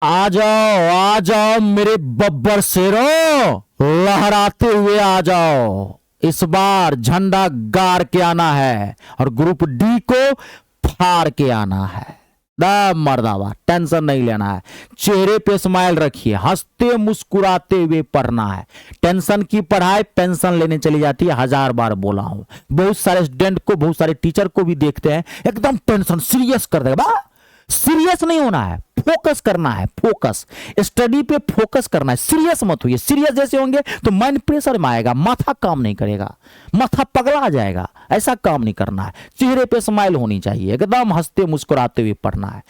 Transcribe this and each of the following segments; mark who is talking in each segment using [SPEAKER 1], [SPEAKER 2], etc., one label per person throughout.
[SPEAKER 1] आ जाओ मेरे बब्बर शेरों, लहराते हुए आ जाओ। इस बार झंडा गाड़ के आना है और ग्रुप डी को फाड़ के आना है। मर्दावा, टेंशन नहीं लेना है, चेहरे पे स्माइल रखिए, हंसते मुस्कुराते हुए पढ़ना है। टेंशन की पढ़ाई पेंशन लेने चली जाती है, 1000 बार बोला हूं। बहुत सारे स्टूडेंट को, बहुत सारे टीचर को भी देखते हैं एकदम टेंशन सीरियस कर देगा। सीरियस नहीं होना है, फोकस करना है। फोकस, स्टडी पे फोकस करना है, सीरियस मत होइए। सीरियस जैसे होंगे तो माइंड प्रेशर में आएगा, माथा काम नहीं करेगा, माथा पगला जाएगा। ऐसा काम नहीं करना है, चेहरे पे स्माइल होनी चाहिए, एकदम हंसते मुस्कुराते हुए पढ़ना है।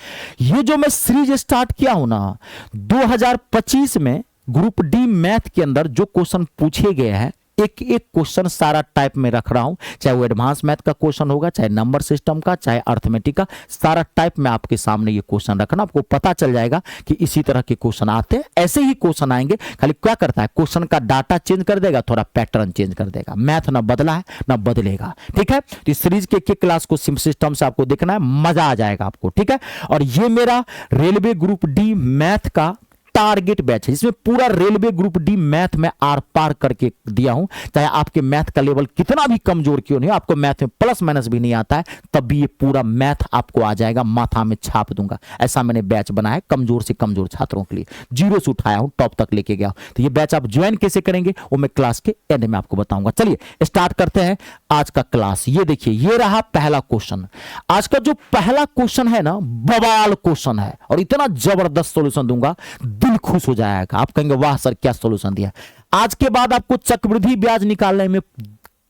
[SPEAKER 1] ये जो मैं सीरीज स्टार्ट किया हूं ना, 2025 में ग्रुप डी मैथ के अंदर जो क्वेश्चन पूछे गए हैं, एक एक क्वेश्चन सारा टाइप में रख रहा हूं, चाहे वो एडवांस मैथ का क्वेश्चन होगा, चाहे नंबर सिस्टम का, चाहे अर्थमेटिक का, सारा टाइप में आपके सामने ये क्वेश्चन रखना। आपको पता चल जाएगा कि इसी तरह के क्वेश्चन आते हैं, ऐसे ही क्वेश्चन आएंगे। खाली क्या करता है, क्वेश्चन का डाटा चेंज कर देगा, थोड़ा पैटर्न चेंज कर देगा। मैथ ना बदला है ना बदलेगा, ठीक है। तो इस सीरीज के एक क्लास को सिस्टम से आपको देखना है, मजा आ जाएगा आपको, ठीक है। और ये मेरा रेलवे ग्रुप डी मैथ का टारगेट बैच है, जिसमें पूरा रेलवे ग्रुप डी मैथ में आर पार करके दिया हूं। चाहे आपके मैथ का लेवल कितना भी कमजोर क्यों नहीं हो, आपको मैथ में प्लस माइनस भी नहीं आता है, तब भी ये पूरा मैथ आपको आ जाएगा, माथा में छाप दूंगा। ऐसा मैंने बैच बनाया है कमजोर से कमजोर छात्रों के लिए, जीरो से उठाया हूं, टॉप तक लेके गया हूं। तो ये बैच आप ज्वाइन कैसे करेंगे वो मैं क्लास के एंड में आपको बताऊंगा। चलिए स्टार्ट करते हैं आज का क्लास। ये देखिए, ये रहा पहला क्वेश्चन। आज का जो पहला क्वेश्चन है ना, बवाल क्वेश्चन है और इतना जबरदस्त सॉल्यूशन दूंगा, दिल खुश हो जाएगा। आप कहेंगे वाह सर क्या सॉल्यूशन दिया। आज के बाद आपको चक्रवृद्धि ब्याज निकालने में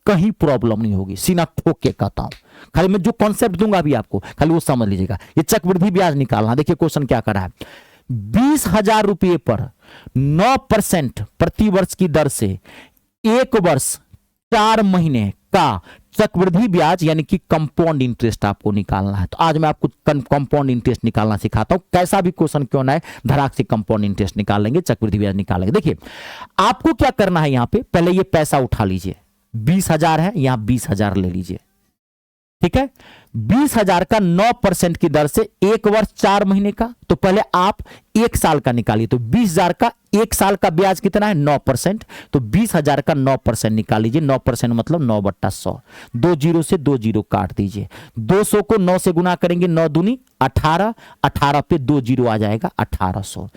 [SPEAKER 1] कहीं प्रॉब्लम नहीं होगी, सीना ठोक के कहता हूं। खाली मैं जो कॉन्सेप्ट दूंगा भी आपको, खाली वो समझ लीजिएगा। ये चक्रवृद्धि ब्याज निकालना, देखिए क्वेश्चन क्या कर रहा है। 20,000 रुपये पर 9% प्रति वर्ष की दर से 1 वर्ष 4 महीने का चक्रवृद्धि ब्याज यानी कि कंपाउंड इंटरेस्ट आपको निकालना है। तो आज मैं आपको कंपाउंड इंटरेस्ट निकालना सिखाता हूं। कैसा भी क्वेश्चन क्यों ना है, धड़ाक से कंपाउंड इंटरेस्ट निकालेंगे, चक्रवृद्धि ब्याज निकालेंगे। देखिए आपको क्या करना है, यहां पे पहले ये पैसा उठा लीजिए, 20,000 है, यहां 20,000 ले लीजिए, ठीक है। 20,000 का 9% की दर से 1 वर्ष 4 महीने का, तो पहले आप 1 साल का निकालिए। तो 20,000 का 1 साल का ब्याज कितना है, 9%। तो 20,000 का 9% निकाल लीजिए। 9% मतलब 9/100, 2 जीरो से 2 जीरो काट दीजिए। 200 को 9 से गुना करेंगे, 9 दूनी 18, 18 पे 2 जीरो आ जाएगा, 1800।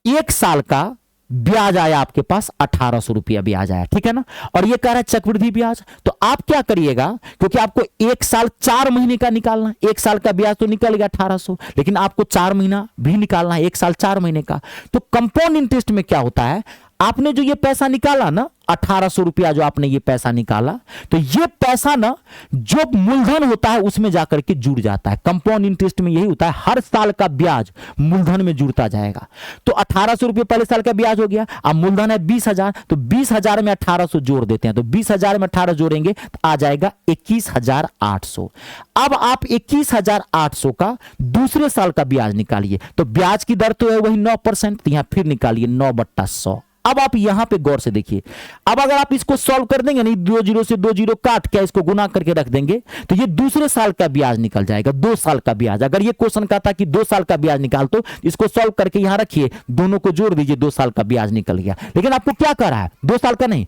[SPEAKER 1] 1 साल का ब्याज आया आपके पास 1800 रुपया ब्याज आया, ठीक है ना। और ये कह रहा है चक्रवृद्धि ब्याज, तो आप क्या करिएगा, क्योंकि आपको 1 साल 4 महीने का निकालना, 1 साल का ब्याज तो निकल गया 1800, लेकिन आपको 4 महीना भी निकालना है, 1 साल 4 महीने का। तो कंपाउंड इंटरेस्ट में क्या होता है, आपने जो ये पैसा निकाला ना, 1800 रुपया जो आपने ये पैसा निकाला, तो ये पैसा ना जो मूलधन होता है उसमें जाकर के जुड़ जाता है। कंपाउंड इंटरेस्ट में यही होता है, हर साल का ब्याज मूलधन में जुड़ता जाएगा। तो 1800 रुपये पहले साल का ब्याज हो गया, अब मूलधन है 20,000, तो 20,000 में 1800 जोड़ देते हैं। तो 20,000 में 18 जोड़ेंगे तो आ जाएगा 21,800। अब आप 21,800 का दूसरे साल का ब्याज निकालिए। तो ब्याज की दर तो है वही 9%, यहां फिर निकालिए 9/100। अब आप यहां पे गौर से देखिए, अब अगर आप इसको सॉल्व कर देंगे, नहीं 2 जीरो से 2 जीरो काट के इसको गुना करके रख देंगे, तो ये दूसरे साल का ब्याज निकल जाएगा, 2 साल का ब्याज। अगर ये क्वेश्चन कहता कि 2 साल का ब्याज निकाल, तो इसको सॉल्व करके यहां रखिए, दोनों को जोड़ दीजिए, 2 साल का ब्याज निकल गया। लेकिन आपको क्या कर रहा है, 2 साल का नहीं,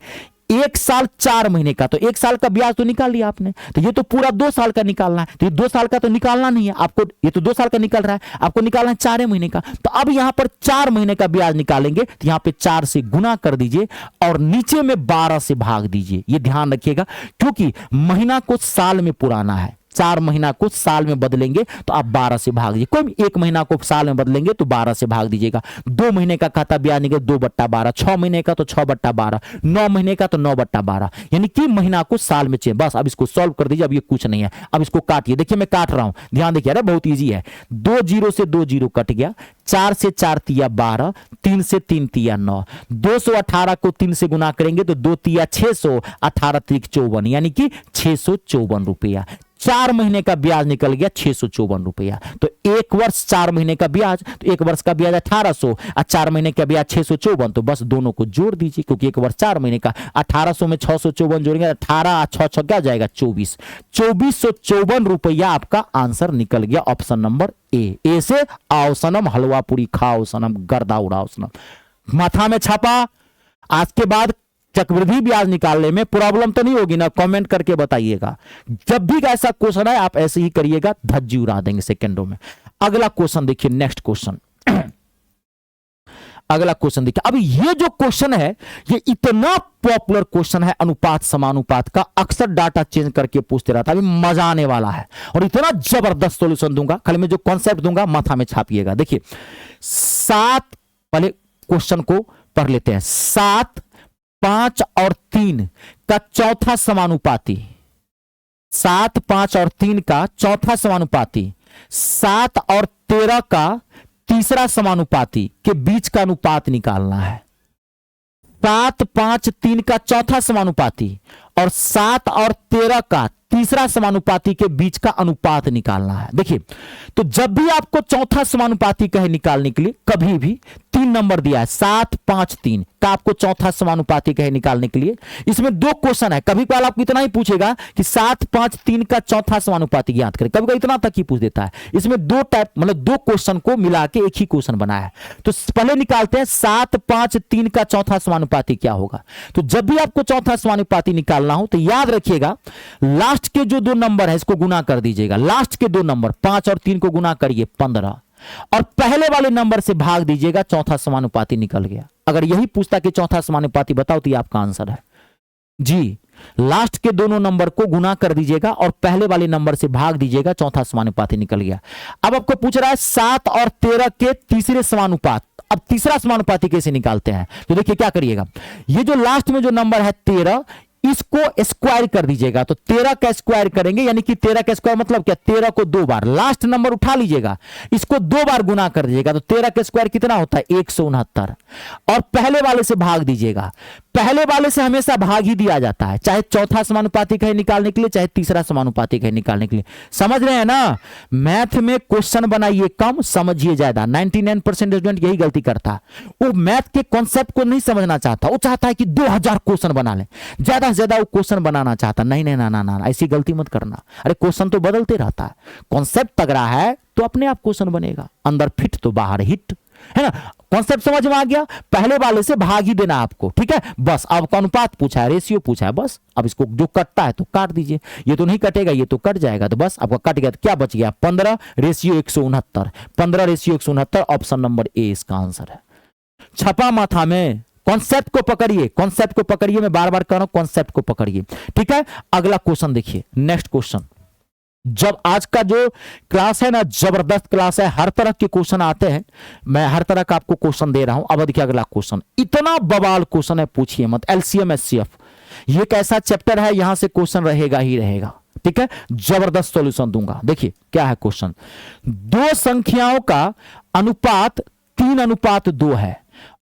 [SPEAKER 1] 1 साल 4 महीने का। तो 1 साल का ब्याज तो निकाल लिया आपने, तो ये तो पूरा 2 साल का निकालना है। तो ये 2 साल का तो निकालना नहीं है आपको, ये तो 2 साल का निकल रहा है, आपको निकालना है 4 महीने का। तो अब यहां पर 4 महीने का ब्याज निकालेंगे, तो यहां पे 4 से गुना कर दीजिए और नीचे में 12 से भाग दीजिए। ये ध्यान रखिएगा, क्योंकि महीना को साल में पुराना है, 4 महीना को साल में बदलेंगे तो आप 12 से भाग दीजिए। कोई 1 महीना को साल में बदलेंगे तो 12 से भाग दीजिएगा। 2 महीने का खाता ब्याज निकले 2/12, 6 महीने का तो 6/12, 9 महीने का तो 9/12, यानी कि महीना को साल में चेंज। बस अब इसको सॉल्व कर दीजिए, अब ये कुछ नहीं है। अब इसको काटिए, देखिए मैं काट रहा हूं, ध्यान देखिए, अरे बहुत ईजी है। 2 जीरो से 2 जीरो कट गया, 4 से 4 तिया 12, 3 से 3 तिया 9, 218 को 3 से गुना करेंगे तो 2 तिया 600, 18 3 54, यानी कि 654 रुपया। 4 महीने का ब्याज निकल गया 654 रुपया। तो 1 वर्ष 4 महीने का ब्याज, तो 1 वर्ष का ब्याज 1800 और 4 महीने का ब्याज 654, तो बस दोनों को जोड़ दीजिए, क्योंकि 1 वर्ष 4 महीने का। 1800 में 654 जोड़ेंगे, 18 6 6 क्या जाएगा 24, 2454 रुपया आपका आंसर निकल गया ऑप्शन नंबर ए से आओ सनम हलवा पूरी खाओ सनम गर्दा उड़ाओ सनम। माथा में छापा। आज के बाद चक्रवृद्धि ब्याज निकालने में प्रॉब्लम तो नहीं होगी ना, कमेंट करके बताइएगा। जब भी ऐसा क्वेश्चन है आप ऐसे ही करिएगा, धज्जी उड़ा देंगे सेकंडों में। अगला क्वेश्चन देखिए, नेक्स्ट क्वेश्चन। अगला क्वेश्चन देखिए। अब ये जो क्वेश्चन है ये इतना पॉपुलर क्वेश्चन है अनुपात समानुपात का, अक्सर डाटा चेंज करके पूछते रहता है। अभी मजा आने वाला है और इतना जबरदस्त सॉल्यूशन दूंगा, खाली मैं जो कॉन्सेप्ट दूंगा माथा में छापिएगा। देखिए 7, पहले क्वेश्चन को पढ़ लेते हैं। 7, 5 और 3 का चौथा समानुपाती, 7, 5 और 3 का चौथा समानुपाती, 7 और 13 का तीसरा समानुपाती के बीच का अनुपात निकालना है। 7, 5, 3 का चौथा समानुपाती और 7 और 13 का तीसरा समानुपाती के बीच का अनुपात निकालना है। देखिए, तो जब भी आपको चौथा समानुपाती कहे निकालने के लिए, कभी भी 3 नंबर दिया है, 7, 5, 3 का आपको चौथा समानुपाती कहे निकालने के लिए, इसमें 2 क्वेश्चन है। कभी कभार आपको इतना ही पूछेगा कि 7, 5, 3 का चौथा समानुपाती ज्ञात करें, कभी कभी इतना तक ही पूछ देता है। इसमें 2 टाइप, मतलब 2 क्वेश्चन को मिला के एक ही क्वेश्चन बनाया है। तो पहले निकालते हैं 7, 5, 3 का चौथा समानुपाती क्या होगा। तो जब भी आपको चौथा समानुपाती निकालना हो तो याद रखिएगा, लास्ट के जो 2 नंबर है इसको गुना कर दीजिएगा। लास्ट के 2 नंबर 5 और 3 को गुना करिए 15, और पहले वाले नंबर से भाग दीजिएगा, चौथा समानुपाती निकल गया। अगर यही पूछता कि चौथा समानुपाती बताओ तो ये आपका आंसर है जी। लास्ट के दोनों नंबर को गुना कर दीजिएगा और पहले वाले नंबर से भाग दीजिएगा, चौथा समानुपाती निकल गया। अब आपको पूछ रहा है 7 और 13 के तीसरे समानुपात। अब तीसरा समानुपाती कैसे निकालते हैं, तो देखिए क्या करिएगा, ये जो लास्ट में जो नंबर है 13, इसको स्क्वायर कर दीजिएगा। तो 13 का स्क्वायर करेंगे, यानी कि 13 का स्क्वायर मतलब क्या, 13 को 2 बार, लास्ट नंबर उठा लीजिएगा, इसको 2 बार गुना कर दीजिएगा। तो 13 का स्क्वायर कितना होता है 169, और पहले वाले से भाग दीजिएगा। पहले वाले से हमेशा भाग ही दिया जाता है, चाहे चौथा समानुपाती कहे निकालने के लिए, चाहे तीसरा समानुपाती कहे निकालने के लिए। समझ रहे हैं ना। मैथ में क्वेश्चन बनाइए कम, समझिए ज्यादा। 99% स्टूडेंट यही गलती करता है, वो मैथ के कॉन्सेप्ट को नहीं समझना चाहता, वो चाहता है कि 2000 क्वेश्चन बना ले, ज्यादा से ज्यादा वो क्वेश्चन बनाना चाहता। नहीं नहीं ना ना ना, ऐसी गलती मत करना। अरे क्वेश्चन तो बदलते रहता है, कॉन्सेप्ट तगड़ा है तो अपने आप क्वेश्चन बनेगा। अंदर फिट तो बाहर हिट, है ना। कॉन्सेप्ट समझ में आ गया। पहले वाले से भाग ही देना आपको, ठीक है। बस आपका अनुपात पूछा है, रेशियो पूछा है, बस अब इसको जो कटता है तो काट दीजिए। ये तो नहीं कटेगा, ये तो कट जाएगा, तो बस आपका कट गया। तो क्या बच गया 15 ratio 169, 15 ratio 169, option number A इसका आंसर है। छपा माथा में। कॉन्सेप्ट को पकड़िए, कॉन्सेप्ट को पकड़िए, मैं बार बार कह रहा हूं कॉन्सेप्ट को पकड़िए, ठीक है। अगला क्वेश्चन देखिए, नेक्स्ट क्वेश्चन। जब आज का जो क्लास है ना, जबरदस्त क्लास है, हर तरह के क्वेश्चन आते हैं, मैं हर तरह का आपको क्वेश्चन दे रहा हूं। अब देखिए अगला क्वेश्चन, इतना बवाल क्वेश्चन है पूछिए मत। एलसीएम एचसीएफ ये एक ऐसा चैप्टर है, यहां से क्वेश्चन रहेगा ही रहेगा, ठीक है। जबरदस्त सॉल्यूशन दूंगा। देखिए क्या है क्वेश्चन, 2 संख्याओं का अनुपात 3:2 है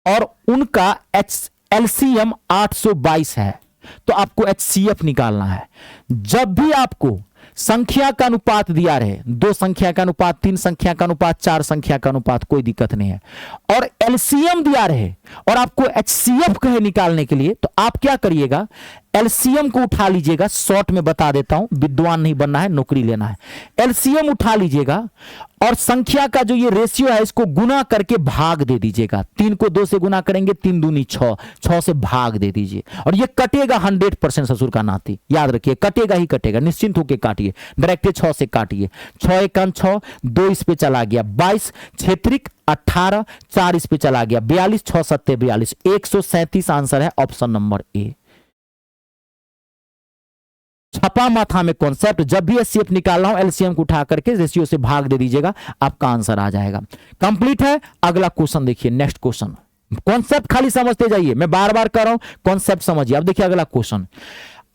[SPEAKER 1] और उनका एलसीएम 822 है, तो आपको एचसीएफ निकालना है। जब भी आपको संख्या का अनुपात दिया रहे, 2 संख्या का अनुपात, 3 संख्या का अनुपात, 4 संख्या का अनुपात, कोई दिक्कत नहीं है, और एलसीएम दिया रहे और आपको एचसीएफ कहे निकालने के लिए, तो आप क्या करिएगा, एलसीएम को उठा लीजिएगा। शॉर्ट में बता देता हूं, विद्वान नहीं बनना है, नौकरी लेना है। एलसीएम उठा लीजिएगा और संख्या का जो ये रेशियो है इसको गुना करके भाग दे दीजिएगा। 3 को 2 से गुना करेंगे, 3 दूनी 6, 6 से भाग दे दीजिए, और ये कटेगा 100% ससुर का नाती। याद रखिए कटेगा ही कटेगा, निश्चिंत होकर काटिए, डायरेक्ट 6 से काटिए। 6 1 6, 2 इस पे चला गया 22, 6 18, 4 इस पे चला गया 42, 6 7 42, 137 आंसर है ऑप्शन नंबर ए। छपा माथा में कॉन्सेप्ट। जब भी एचसीएफ निकालना हो एलसीएम को उठा करके रेशियो से भाग दे दीजिएगा, आपका आंसर आ जाएगा। कंप्लीट है। अगला क्वेश्चन देखिए, नेक्स्ट क्वेश्चन। कॉन्सेप्ट खाली समझते जाइए, मैं बार बार कर रहा हूं, कॉन्सेप्ट समझिए। अब देखिए अगला क्वेश्चन।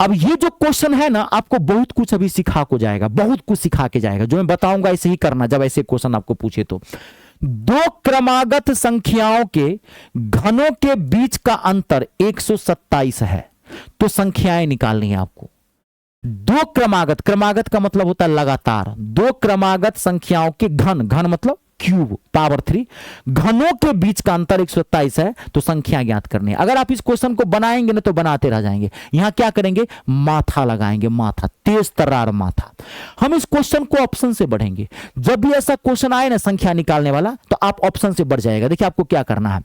[SPEAKER 1] अब ये जो क्वेश्चन है ना, आपको बहुत कुछ अभी सिखा को जाएगा, बहुत कुछ सिखा के जाएगा। जो मैं बताऊंगा ऐसे ही करना जब ऐसे क्वेश्चन आपको पूछे तो। 2 क्रमागत संख्याओं के घनों के बीच का अंतर 127 है, तो संख्याएं निकालनी है आपको। दो क्रमागत, क्रमागत का मतलब होता है लगातार, दो क्रमागत संख्याओं के घन, घन मतलब क्यूब पावर 3, घनों के बीच का अंतर 127 है, तो संख्या ज्ञात करनी है। अगर आप इस क्वेश्चन को बनाएंगे ना तो बनाते रह जाएंगे। यहां क्या करेंगे, माथा लगाएंगे, माथा, तेज तर्रार माथा। हम इस क्वेश्चन को ऑप्शन से बढ़ेंगे। जब भी ऐसा क्वेश्चन आए ना संख्या निकालने वाला, तो आप ऑप्शन से बढ़ जाएगा। देखिए आपको क्या करना है,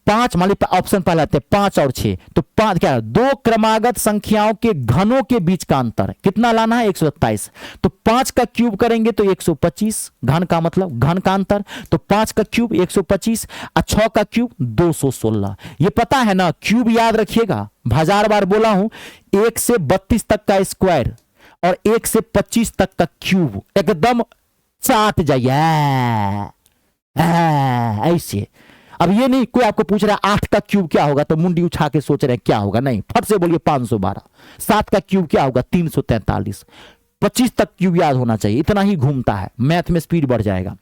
[SPEAKER 1] पांच, मान लीजिए ऑप्शन पहले आते हैं 5 और 6, तो 5 क्या है, दो क्रमागत संख्याओं के घनों के बीच का अंतर कितना लाना है, 127। तो 5 का क्यूब करेंगे तो 125, घन का मतलब घन का अंतर, तो 5 का क्यूब 125 और 6 का क्यूब 216। ये पता है ना, क्यूब याद रखिएगा, हजार बार बोला हूं, 1 से 32 तक का स्क्वायर और 1 से 25 तक का क्यूब एकदम चाट जाइए ऐसे। अब ये नहीं कोई आपको पूछ रहा है 8 का क्यूब क्या होगा, तो मुंडी उठा के सोच रहे हैं क्या होगा, नहीं, फट से बोलिए 512। 7 का क्यूब क्या होगा, 343। 25 तक क्यूब याद होना चाहिए, इतना ही घूमता है, मैथ में स्पीड बढ़ जाएगा।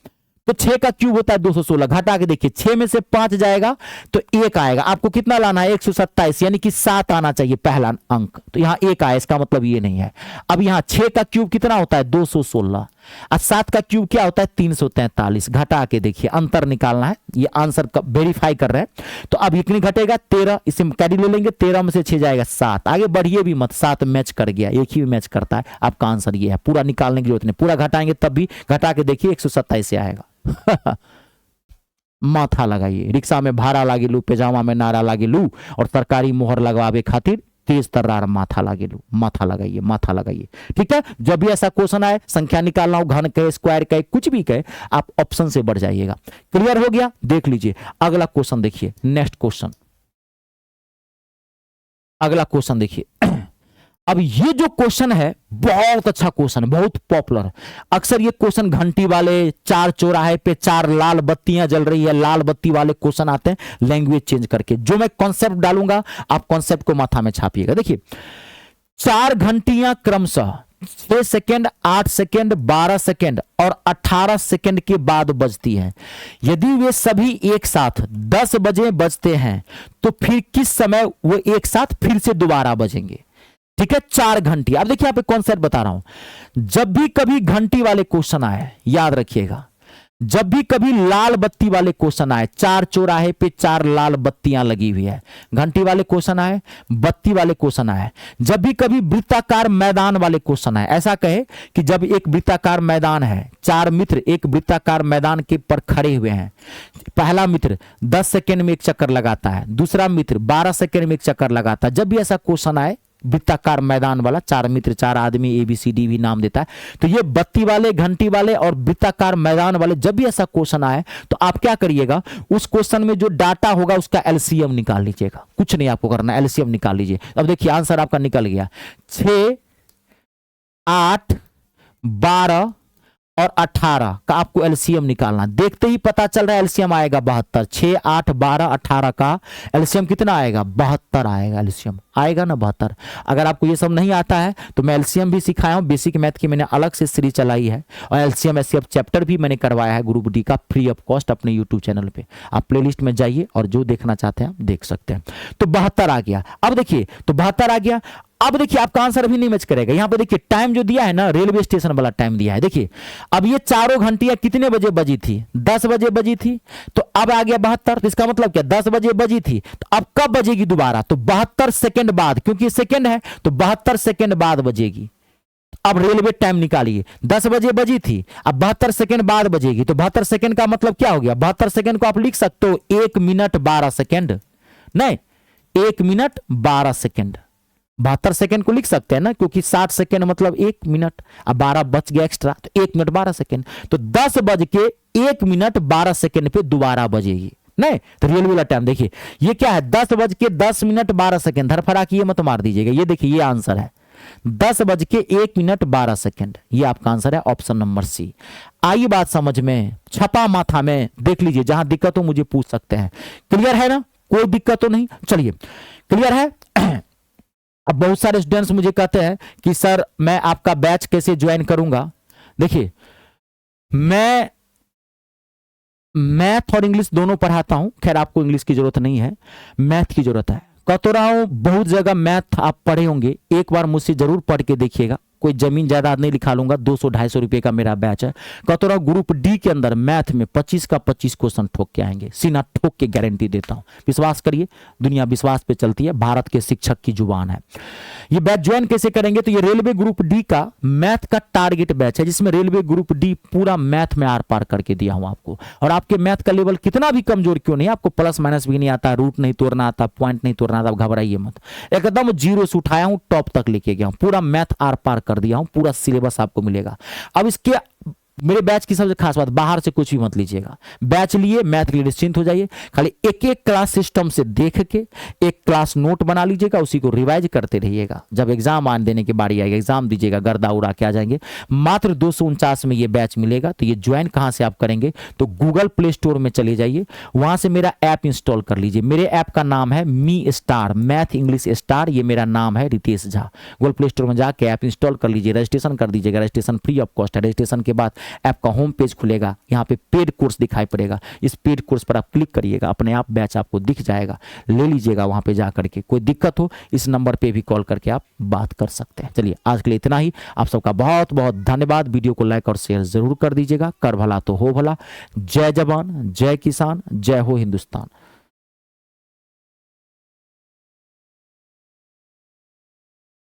[SPEAKER 1] तो 6 का क्यूब होता है 216, घटा के देखिए, 6 में से 5 जाएगा तो 1 आएगा। आपको कितना लाना है, 127, यानी कि 7 आना चाहिए पहला अंक, तो यहां 1 आया, इसका मतलब ये नहीं है। अब यहां 6 का क्यूब कितना होता है, 216, और 7 का क्यूब क्या होता है, 343। घटा के देखिए, अंतर निकालना है, ये आंसर वेरीफाई कर रहे हैं। तो अब इतनी घटेगा 13, इसे कैरी ले लेंगे, 13 में से 6 जाएगा 7, आगे बढ़िए भी मत, 7 मैच कर गया, एक ही मैच करता है। आपका आंसर ये है, पूरा निकालने की जरूरत नहीं, पूरा घटाएंगे तब भी, घटा के देखिए 127 से आएगा। माथा लगाइए, रिक्शा में भाड़ा लागे लू, पैजामा में नारा लागे लू, और सरकारी मोहर लगवावे खातिर तेज तर्रार माथा लागे लू, माथा लगाइए, माथा लगाइए। ठीक है, जब भी ऐसा क्वेश्चन आए, संख्या निकालना हो, घन कहे, स्क्वायर कहे, कुछ भी कहे, आप ऑप्शन से बढ़ जाइएगा। क्लियर हो गया, देख लीजिए अगला क्वेश्चन, देखिए नेक्स्ट क्वेश्चन, अगला क्वेश्चन देखिए। अब ये जो क्वेश्चन है बहुत अच्छा क्वेश्चन है, बहुत पॉपुलर। अक्सर ये क्वेश्चन घंटी वाले, 4 चौराहे पे 4 लाल बत्तियां जल रही है, लाल बत्ती वाले क्वेश्चन आते हैं लैंग्वेज चेंज करके। जो मैं कॉन्सेप्ट डालूंगा आप कॉन्सेप्ट को माथा में छापिएगा। देखिए 4 घंटियां क्रमशः 6 सेकेंड, 8 सेकेंड, 12 सेकेंड और 18 सेकेंड के बाद बजती है। यदि वे सभी एक साथ 10 बजे बजते हैं तो फिर किस समय वो एक साथ फिर से दोबारा बजेंगे। ठीक है, 4 घंटी। अब देखिए आप एक कॉन्सेप्ट बता रहा हूं, जब भी कभी घंटी वाले क्वेश्चन आए, याद रखिएगा, जब भी कभी लाल बत्ती वाले क्वेश्चन आए, 4 चौराहे पे 4 लाल बत्तियां लगी हुई है, घंटी वाले क्वेश्चन आए, बत्ती वाले क्वेश्चन आए, जब भी कभी वृत्ताकार मैदान वाले क्वेश्चन आए, ऐसा कहे कि जब एक वृत्ताकार मैदान है, 4 मित्र एक वृत्ताकार मैदान के पर खड़े हुए हैं, पहला मित्र 10 सेकेंड में एक चक्कर लगाता है, दूसरा मित्र 12 सेकेंड में एक चक्कर लगाता है। जब भी ऐसा क्वेश्चन आए वृत्ताकार मैदान वाला, 4 मित्र 4 आदमी, ABCD भी नाम देता है, तो ये बत्ती वाले, घंटी वाले और वृत्ताकार मैदान वाले, जब भी ऐसा क्वेश्चन आए तो आप क्या करिएगा, उस क्वेश्चन में जो डाटा होगा उसका LCM निकाल लीजिएगा। कुछ नहीं आपको करना, LCM निकाल लीजिए। अब देखिए आंसर आपका निकल गया, 6, 8, 12 और 18 का आपको LCM निकालना। देखते ही पता चल रहा है LCM आएगा 72। 6, 8, 12, 18 का LCM कितना आएगा, 72 आएगा। LCM आएगा ना 72। अगर आपको ये सब नहीं आता है तो मैं LCM भी सिखाया हूँ, बेसिक मैथ की मैंने अलग से सीरीज चलाई है, और LCM SCF चैप्टर भी मैंने करवाया है ग्रुप डी का फ्री ऑफ कॉस्ट अपने यूट्यूब चैनल पे। आप प्लेलिस्ट में जाइए और जो देखना चाहते हैं आप देख सकते हैं। तो 72 आ गया। अब देखिए, तो 72 आ गया। अब देखिए आपका आंसर अभी नहीं मैच करेगा। यहां पे देखिए टाइम जो दिया है ना, रेलवे स्टेशन वाला टाइम दिया है। देखिए अब ये चारों घंटियां कितने बजे बजी थी, 10 बजे बजी थी, तो अब आ गया 72। तो इसका मतलब क्या, 10 बजे बजी थी, तो अब कब बजेगी दोबारा, तो 72 सेकेंड बाद, क्योंकि सेकेंड है तो 72 सेकेंड बाद बजेगी। अब रेलवे टाइम निकालिए, 10 बजे बजी थी, अब 72 सेकेंड बाद बजेगी, तो 72 सेकेंड का मतलब क्या हो गया, 72 सेकेंड को आप लिख सकते हो 1 मिनट 12 सेकेंड, नहीं 1 मिनट 12 सेकेंड। 72 सेकेंड को लिख सकते हैं ना, क्योंकि 60 सेकेंड मतलब 1 मिनट, अब 12 बच गया एक्स्ट्रा, तो 1 मिनट 12 सेकेंड, तो 10 बज के 1 मिनट 12 सेकेंड पे दोबारा बजेगी। नहीं तो रेलवे वाला टाइम देखिए ये क्या है, 10 बज के 10 मिनट 12 सेकेंड। धरफड़ा की ये मत मार दीजिएगा, ये देखिए ये आंसर है 10 बज के 1 मिनट 12 सेकेंड। ये आपका आंसर है ऑप्शन नंबर सी। आई बात समझ में, छपा माथा में, देख लीजिए, जहां दिक्कत हो मुझे पूछ सकते हैं। क्लियर है ना, कोई दिक्कत तो नहीं, चलिए क्लियर है। अब बहुत सारे स्टूडेंट्स मुझे कहते हैं कि सर मैं आपका बैच कैसे ज्वाइन करूंगा। देखिए मैं मैथ और इंग्लिश दोनों पढ़ाता हूं, खैर आपको इंग्लिश की जरूरत नहीं है, मैथ की जरूरत है। कह तो रहा हूं, बहुत जगह मैथ आप पढ़े होंगे, एक बार मुझसे जरूर पढ़ के देखिएगा। कोई जमीन जायदाद नहीं लिखा लूंगा, 200-250 रुपए का मेरा बैच है। कहते रहो ग्रुप डी के अंदर मैथ में 25 का 25 क्वेश्चन ठोक के आएंगे, सीना ठोक के गारंटी देता हूं। विश्वास करिए, दुनिया विश्वास पे चलती है, भारत के शिक्षक की जुबान है। ये बैच ज्वाइन कैसे करेंगे? तो ये रेलवे ग्रुप डी का मैथ का टारगेट बैच है, जिसमें रेलवे ग्रुप डी पूरा मैथ में आर पार करके दिया हूं आपको। और आपके मैथ का लेवल कितना भी कमजोर क्यों नहीं, आपको प्लस माइनस भी नहीं आता, रूट नहीं तोड़ना आता, पॉइंट नहीं तोड़ना आता, घबराइए मत। एकदम जीरो से उठाया हूं, टॉप तक लेके गया हूं, पूरा मैथ आर पार कर दिया हूं, पूरा सिलेबस आपको मिलेगा। अब इसके मेरे बैच की सबसे खास बात, बाहर से कुछ भी मत लीजिएगा। बैच लिए मैथ के लिए निश्चिंत हो जाइए, खाली एक एक क्लास सिस्टम से देख के एक क्लास नोट बना लीजिएगा, उसी को रिवाइज करते रहिएगा। जब एग्जाम आने देने की बारी आएगी, एग्जाम दीजिएगा, गर्दा उड़ा के आ जाएंगे। मात्र 249 में ये बैच मिलेगा। तो ये ज्वाइन कहां से आप करेंगे? तो गूगल प्ले स्टोर में चले जाइए, वहां से मेरा ऐप इंस्टॉल कर लीजिए। मेरे ऐप का नाम है ME star, math English star, ये मेरा नाम है Ritesh Jha. Google Play Store में जाके ऐप इंस्टॉल कर लीजिए, रजिस्ट्रेशन कर दीजिएगा। रजिस्ट्रेशन फ्री ऑफ कॉस्ट है। रजिस्ट्रेशन के बाद ऐप का होम पेज खुलेगा, यहाँ पे पेड कोर्स दिखाई पड़ेगा, इस पेड कोर्स पर आप क्लिक करिएगा, अपने आप बैच आपको दिख जाएगा, ले लीजिएगा वहां पे जा करके। कोई दिक्कत हो इस नंबर पे भी कॉल करके आप बात कर सकते हैं। चलिए आज के लिए इतना ही, आप सबका बहुत बहुत धन्यवाद। वीडियो को लाइक और शेयर जरूर कर दीजिएगा। कर भला तो हो भला। जय जवान, जय किसान, जय हो हिंदुस्तान।